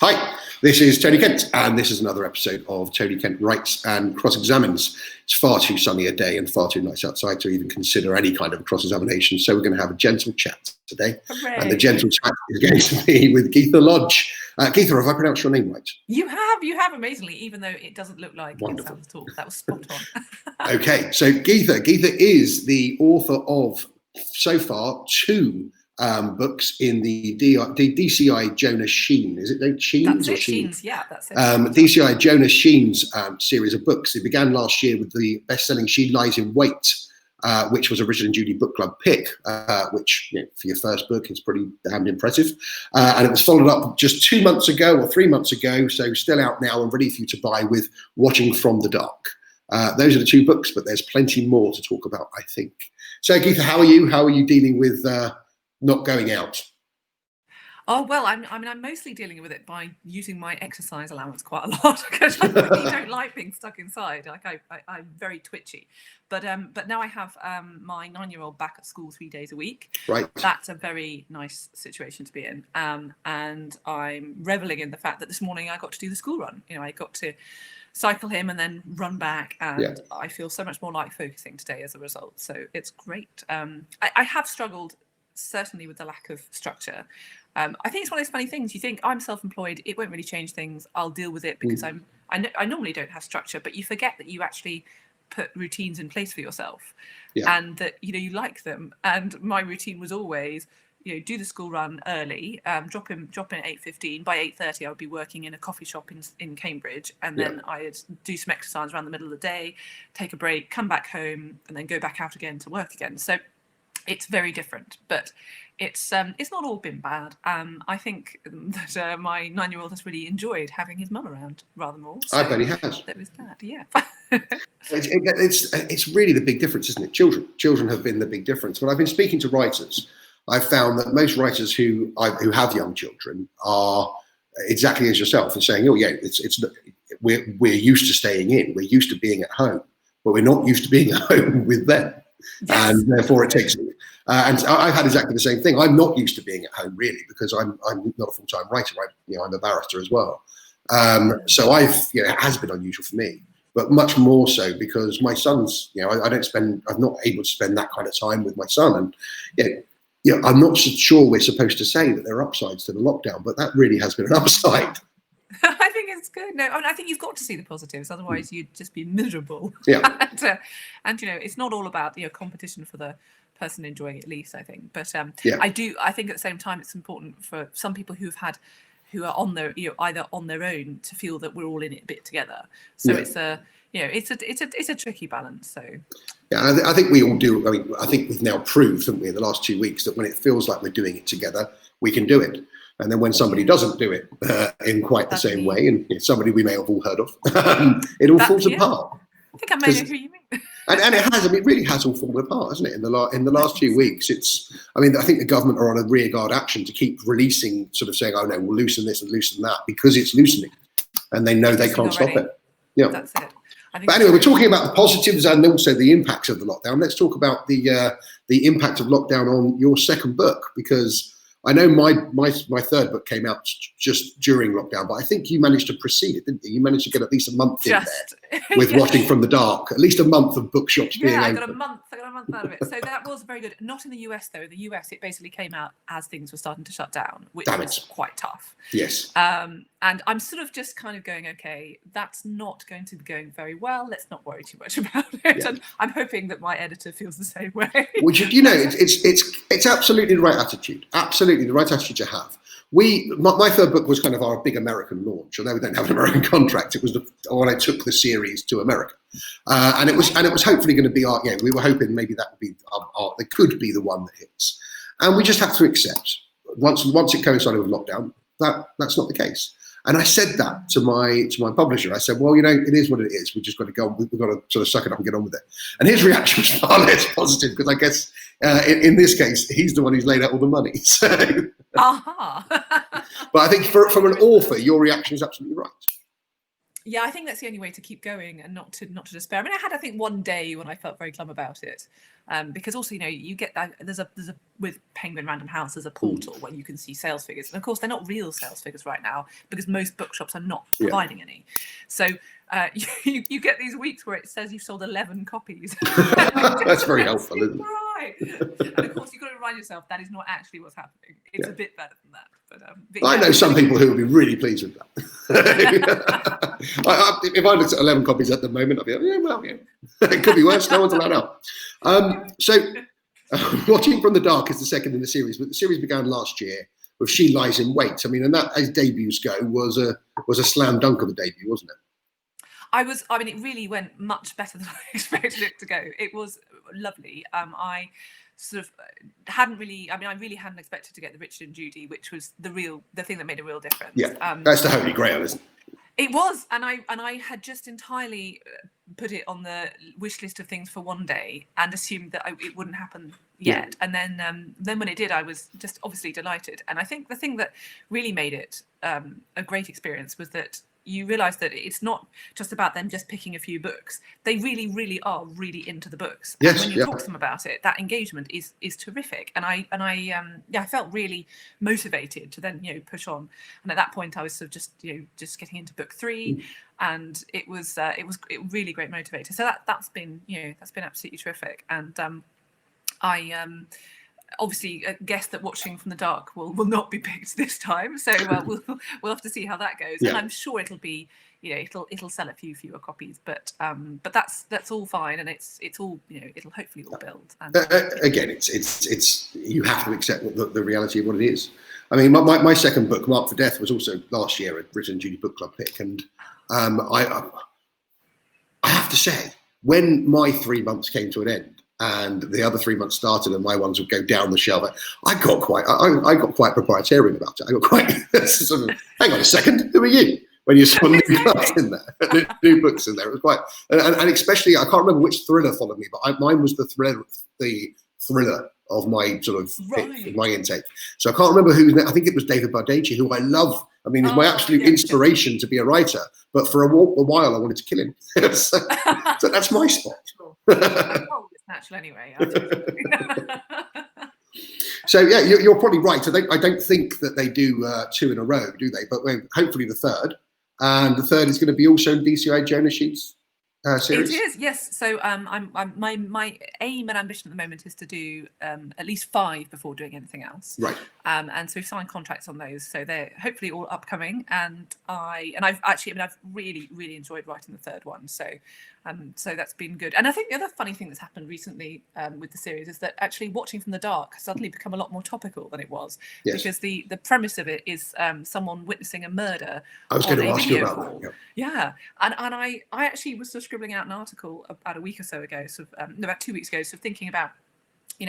Hi, this is Tony Kent, and this is another episode of Tony Kent Writes and Cross-Examines. It's far too sunny a day and far too nice outside to even consider any kind of a cross-examination, so we're going to have a gentle chat today. Hooray. And the gentle chat is going to be with Geetha Lodge. Geetha, have I pronounced your name right? You have amazingly, even though it doesn't look like it sounds at all. That was spot on. Okay, so Geetha is the author of, so far, two books in the DCI JONAH Sheens. Is it Sheens? That's it, Sheens, yeah, that's it. DCI JONAH Sheens series of books. It began last year with the best-selling She Lies in Wait, which was originally Judy Book Club pick, which for your first book is pretty damned impressive. And it was followed up just 2 months ago or 3 months ago, so still out now and ready for you to buy, with Watching from the Dark. Those are the two books, but there's plenty more to talk about, I think. So Geetha, how are you? How are you dealing with not going out? Oh, well, I'm mostly dealing with it by using my exercise allowance quite a lot, because I really don't like being stuck inside. Like I'm very twitchy. But now I have my 9-year-old back at school 3 days a week. Right. That's a very nice situation to be in. And I'm reveling in the fact that this morning I got to do the school run. I got to cycle him and then run back, and I feel so much more like focusing today as a result. So it's great. I have struggled certainly with the lack of structure. I think it's one of those funny things. You think, I'm self-employed, it won't really change things, I'll deal with it because I normally don't have structure, but you forget that you actually put routines in place for yourself, and that you like them. And my routine was always do the school run early, drop in at 8:15. By 8:30 I would be working in a coffee shop in Cambridge, and then I'd do some exercise around the middle of the day, take a break, come back home, and then go back out again to work again. So it's very different, but it's not all been bad. I think that my 9-year-old has really enjoyed having his mum around rather more. So I bet he has. that was bad, yeah. It's really the big difference, isn't it? Children have been the big difference. When I've been speaking to writers, I've found that most writers who have young children are exactly as yourself, and saying, "Oh yeah, we're used to staying in, we're used to being at home, but we're not used to being at home with them." Yes. And therefore it takes and I've had exactly the same thing. I'm not used to being at home, really, because I'm not a full-time writer. I'm a barrister as well. So it has been unusual for me, but much more so because my son's, I'm not able to spend that kind of time with my son. And I'm not so sure we're supposed to say that there are upsides to the lockdown, but that really has been an upside. I think it's good. No, I think you've got to see the positives, otherwise you'd just be miserable. Yeah. and it's not all about competition for the person enjoying it least, I think. But I think at the same time it's important for some people who are on their either on their own to feel that we're all in it a bit together. So it's a tricky balance. So I think we all do. I mean, I think we've now proved, haven't we, in the last 2 weeks, that when it feels like we're doing it together, we can do it. And then when somebody doesn't do it in quite the same way, and somebody we may have all heard of, it all falls apart. I think I may know who you mean. And it has. I mean, it really has all fallen apart, hasn't it? In the last few weeks, I think the government are on a rearguard action to keep releasing, sort of saying, "Oh no, we'll loosen this and loosen that," because it's loosening, and they know they can't stop it. Yeah, that's it. But anyway, we're talking about the positives and also the impacts of the lockdown. Let's talk about the impact of lockdown on your second book, because I know my third book came out just during lockdown, but I think you managed to precede it, didn't you? You managed to get at least a month in there with Watching from the Dark, at least a month of bookshops being open. I got a month out of it. So that was very good. Not in the US though. In the US, it basically came out as things were starting to shut down, which was quite tough. Yes. And I'm sort of just kind of going, okay, that's not going to be going very well. Let's not worry too much about it. Yeah. And I'm hoping that my editor feels the same way. Which it's absolutely the right attitude. Absolutely the right attitude to have. My third book was kind of our big American launch, although we don't have an American contract. It was when I took the series to America, and it was hopefully going to be our. We were hoping maybe that would be our. It could be the one that hits, and we just have to accept once it coincided with lockdown that's not the case. And I said that to my publisher. I said, well, it is what it is. We've just got to go. We've got to sort of suck it up and get on with it. And his reaction was far less positive, because I guess in this case, he's the one who's laid out all the money. So, but I think from an author, your reaction is absolutely right. Yeah, I think that's the only way to keep going and not to despair. I mean, I think one day when I felt very glum about it, because also, you know, you get that there's a with Penguin Random House, there's a portal where you can see sales figures, and of course they're not real sales figures right now because most bookshops are not providing any. So you get these weeks where it says you've sold 11 copies. That's very helpful, isn't it? Right. And of course you've got to remind yourself that is not actually what's happening. It's a bit better than that. But I know some people who would be really pleased with that. If I looked at 11 copies at the moment, I'd be like, it could be worse. No one's allowed out. So, Watching from the Dark is the second in the series, but the series began last year with She Lies in Wait. I mean, and that, as debuts go, was a slam dunk of a debut, wasn't it? I mean, it really went much better than I expected it to go. It was lovely. I sort of hadn't really, I really hadn't expected to get the Richard and Judy, which was the thing that made a real difference. Yeah, that's the holy grail, isn't it? It was, and I had just entirely put it on the wish list of things for one day and assumed that it wouldn't happen yet. And then when it did, I was just obviously delighted. And I think the thing that really made it a great experience was that you realise that it's not just about them just picking a few books. They really, really are really into the books. Yes, and when you talk to them about it, that engagement is terrific. And I felt really motivated to then push on. And at that point, I was sort of just getting into book 3, and it was really great motivator. So that's been absolutely terrific. And I obviously guess that Watching from the Dark will not be picked this time, so we'll have to see how that goes. And I'm sure it'll be, it'll sell a few fewer copies, but that's all fine, and it's all, it'll hopefully all build. And again, it's you have to accept the reality of what it is. I mean, my second book, Marked for Death, was also last year a Richard and Judy book club pick, and I have to say, when my 3 months came to an end, and the other 3 months started, and my ones would go down the shelf, I got quite proprietarian about it. I got quite sort of, hang on a second, who are you? When you saw new clubs in there, new books in there, it was quite, and especially, I can't remember which thriller followed me, but mine was the thriller of my sort of pick, my intake. So I can't remember who. I think it was David Bardacci, who I love. I mean, he's my absolute inspiration to be a writer. But for a while, I wanted to kill him. so that's my spot. It's natural anyway. So yeah, you're probably right. I don't think that they do 2 in a row, do they? But hopefully the third, and the third is going to be also in DCI Jonah Sheets series. It is, yes. So my aim and ambition at the moment is to do at least 5 before doing anything else. Right. And so we've signed contracts on those, so they're hopefully all upcoming. And I've really, really enjoyed writing the third one. So that's been good. And I think the other funny thing that's happened recently with the series is that actually Watching from the Dark has suddenly become a lot more topical than it was. Yes. Because the premise of it is someone witnessing a murder. I was going to ask you about that. Yeah. And I actually was sort of scribbling out an article about a week or so ago, about 2 weeks ago, thinking about,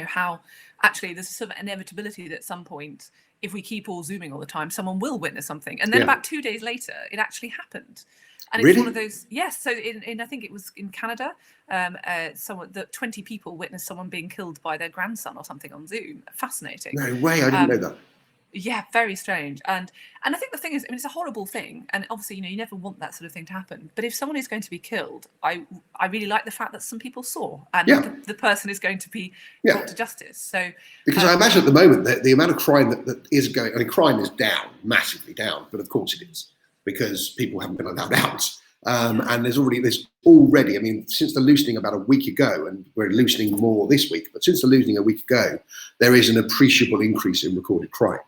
how actually there's a sort of inevitability that at some point, if we keep all Zooming all the time, someone will witness something. And then about 2 days later, it actually happened. And it's one of those, yes. So in I think it was in Canada, 20 people witnessed someone being killed by their grandson or something on Zoom. Fascinating. No way, I didn't know that. Yeah, very strange. And I think the thing is, it's a horrible thing, and obviously, you never want that sort of thing to happen. But if someone is going to be killed, I really like the fact that some people saw, and the person is going to be brought to justice. So because I imagine at the moment that the amount of crime that is going, crime is down, massively down, but of course it is, because people haven't been allowed out. And there's already, since the loosening about a week ago, and we're loosening more this week, but since the loosening a week ago, there is an appreciable increase in recorded crime.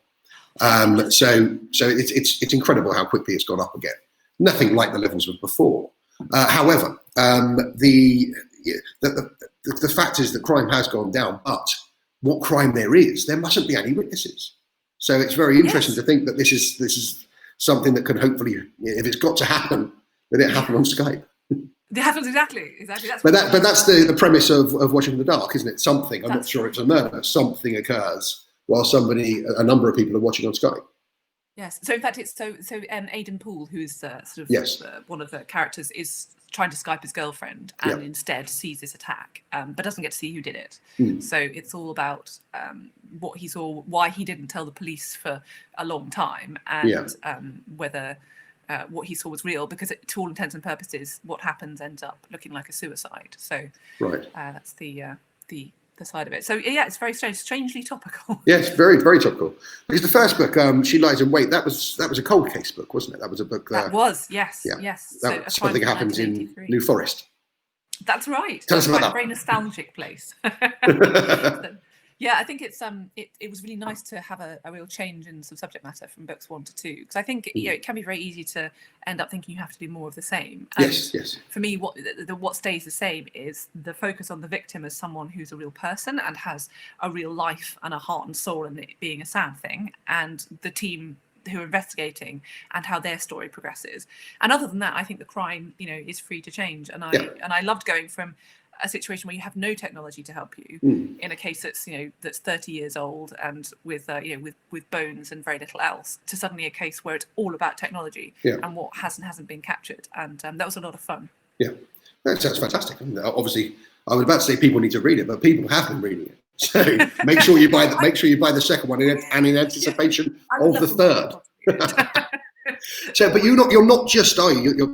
So it's incredible how quickly it's gone up again. Nothing like the levels of before. However, the fact is that crime has gone down, but what crime there mustn't be any witnesses. So it's very interesting to think that this is something that can hopefully, if it's got to happen, that it happen on Skype. It happens exactly. But that's the premise of Watching the Dark, isn't it? Something, I'm not sure it's a murder, something occurs while a number of people are watching on Skype. Yes. So in fact, it's Aidan Poole, who is one of the characters, is trying to Skype his girlfriend, and instead sees this attack, but doesn't get to see who did it. So it's all about what he saw, why he didn't tell the police for a long time, and whether what he saw was real, because to all intents and purposes, what happens ends up looking like a suicide. So that's the side of it. So yeah, it's very strange, strangely topical. Yes, very, very topical. Because the first book, She Lies in Wait, that was a cold case book, wasn't it? That was a book. That was, yes, yes. So something happens in New Forest. That's right. Tell us about that. A very nostalgic place. So, yeah, I think it was really nice to have a real change in some subject matter from books 1 to 2, because I think it can be very easy to end up thinking you have to do more of the same. Yes. For me, what stays the same is the focus on the victim as someone who's a real person and has a real life and a heart and soul, and it being a sad thing, and the team who are investigating and how their story progresses. And other than that, I think the crime, is free to change. And I loved going from a situation where you have no technology to help you in a case that's that's 30 years old and with with bones and very little else, to suddenly a case where it's all about technology and what hasn't been captured, and that was a lot of fun. That sounds fantastic. Obviously I was about to say people need to read it, but people have been reading it, so make sure you buy the second one in anticipation of the third. So, but you're not just, are you? You're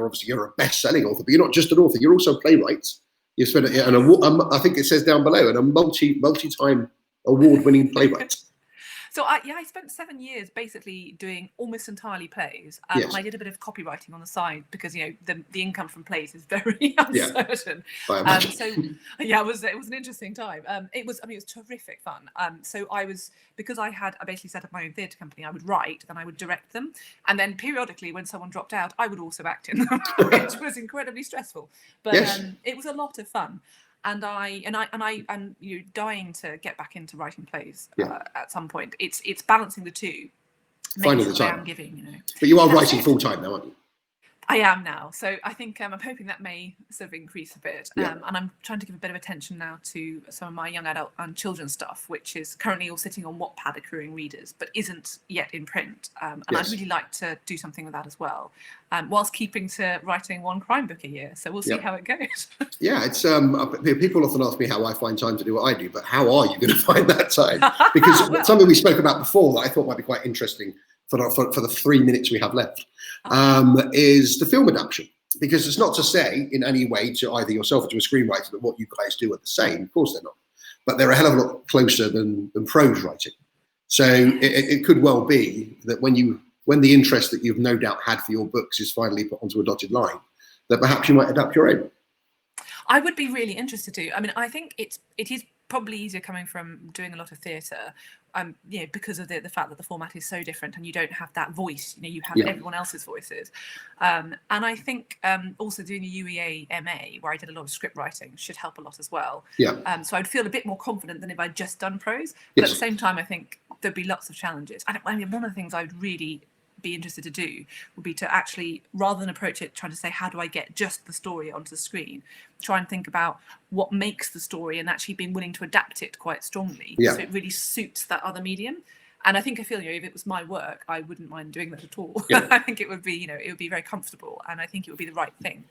obviously a best-selling author, but you're not just an author. You're also a playwright. You spent I think it says down below, and a multi-time award-winning playwright. So I spent 7 years basically doing almost entirely plays, and I did a bit of copywriting on the side, because the income from plays is very uncertain. So it was an interesting time. It was terrific fun. So because I basically set up my own theatre company, I would write, then I would direct them, and then periodically when someone dropped out, I would also act in them, which was incredibly stressful. But it was a lot of fun. And I'm dying to get back into writing plays at some point. It's balancing the two. Finding the time. I'm giving, But you are writing full time now, aren't you? I am now, so I think I'm hoping that may sort of increase a bit, and I'm trying to give a bit of attention now to some of my young adult and children's stuff, which is currently all sitting on Wattpad accruing readers, but isn't yet in print. And I'd really like to do something with that as well, whilst keeping to writing 1 crime book a year. So we'll see how it goes. It's people often ask me how I find time to do what I do, but how are you going to find that time? Because something we spoke about before that I thought might be quite interesting for the 3 minutes we have left, is the film adaptation. Because it's not to say in any way to either yourself or to a screenwriter that what you guys do are the same. Of course they're not. But they're a hell of a lot closer than prose writing. So it could well be that when the interest that you've no doubt had for your books is finally put onto a dotted line, that perhaps you might adapt your own. I would be really interested to. I mean, I think it is probably easier coming from doing a lot of theatre, because of the fact that the format is so different and you don't have that voice. You have everyone else's voices, and I think also doing the UEA MA, where I did a lot of script writing, should help a lot as well. So I'd feel a bit more confident than if I'd just done prose. But at the same time, I think there'd be lots of challenges. I mean, one of the things I would really be interested to do would be to actually, rather than approach it trying to say how do I get just the story onto the screen, try and think about what makes the story and actually being willing to adapt it quite strongly so it really suits that other medium. And I think if it was my work, I wouldn't mind doing that at all. I think it would be it would be very comfortable, and I think it would be the right thing.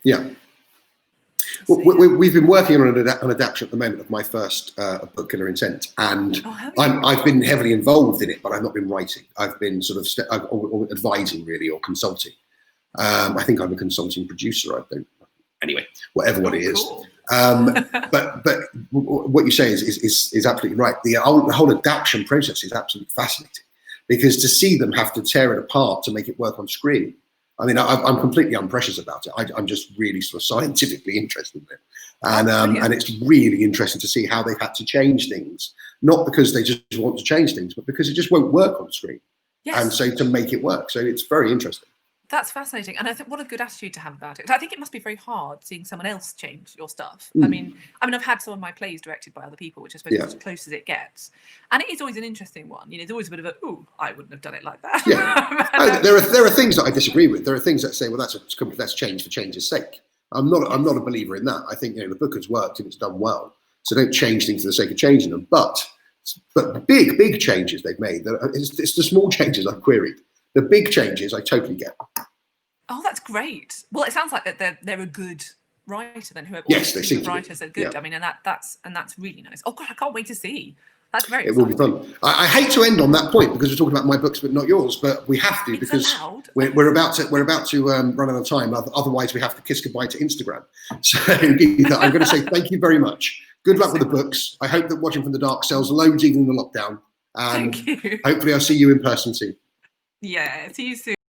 Well, we've been working on an adaptation at the moment of my first book, Killer Intent, and I've been heavily involved in it, but I've not been writing. I've been sort of or advising, really, or consulting. I think I'm a consulting producer. Anyway, whatever what it is. Cool. But what you say is absolutely right. The whole adaptation process is absolutely fascinating, because to see them have to tear it apart to make it work on screen. I mean, I'm completely unprecious about it. I'm just really sort of scientifically interested in it. And it's really interesting to see how they've had to change things, not because they just want to change things, but because it just won't work on screen. And so to make it work. So it's very interesting. That's fascinating. And I think what a good attitude to have about it. I think it must be very hard seeing someone else change your stuff. I mean, I've had some of my plays directed by other people, which I suppose is as close as it gets. And it is always an interesting one. There's always a bit of I wouldn't have done it like that. There are things that I disagree with. There are things that say, well, that's change for change's sake. I'm not a believer in that. I think the book has worked and it's done well. So don't change things for the sake of changing them. But big changes they've made. It's the small changes I've queried. The big changes I totally get. Oh, that's great. Well, it sounds like that they're a good writer then. Whoever they seem to writers be. Are good. I mean, and that's really nice. Oh God, I can't wait to see. That's very It will be fun. I hate to end on that point because we're talking about my books but not yours, but we have to, because we're about to run out of time. Otherwise, we have to kiss goodbye to Instagram. So, Geetha, I'm going to say thank you very much. Good luck with the books. I hope that Watching from the Dark sells loads even in the lockdown. And thank you. Hopefully, I'll see you in person soon. Yeah, see you soon.